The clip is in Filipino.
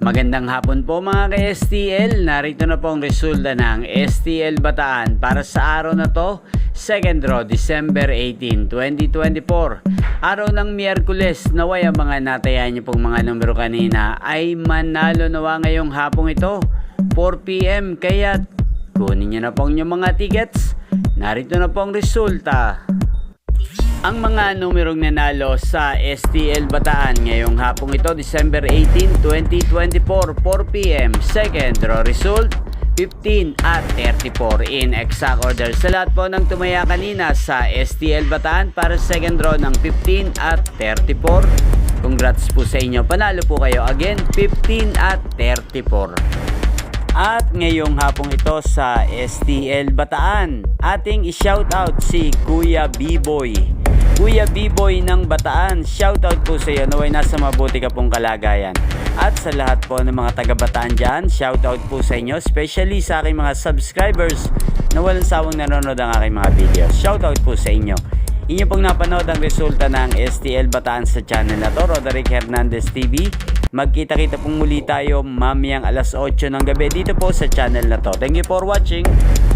Magandang hapon po mga ka-STL. Narito na po ang resulta ng STL Bataan para sa araw na to, second draw, December 18, 2024. Araw ng Miyerkules, naway ang mga natayan niyo pong mga numero kanina ay manalo nawa ngayong hapong ito, 4 PM. Kaya kunin niyo na po ang inyong mga tickets. Narito na po ang resulta. Ang mga numerong nanalo sa STL Bataan ngayong hapong ito, December 18, 2024, 4 PM. Second draw result, 15 at 34 in exact order. Sa lahat po ng tumaya kanina sa STL Bataan para second draw ng 15 at 34. Congrats po sa inyo. Panalo po kayo again, 15 at 34. At ngayong hapong ito sa STL Bataan, ating i-shoutout si Kuya B-Boy. Kuya B-Boy ng Bataan, shoutout po sa iyo, naway nasa mabuti ka pong kalagayan. At sa lahat po ng mga taga-Bataan dyan, shoutout po sa inyo, especially sa aking mga subscribers na walang sawang nanonood ang aking mga videos. Shoutout po sa inyo. Inyo pong napanood ang resulta ng STL Bataan sa channel na to, Roderick Hernandez TV. Magkita-kita pong muli tayo mamayang alas 8 ng gabi dito po sa channel na to. Thank you for watching.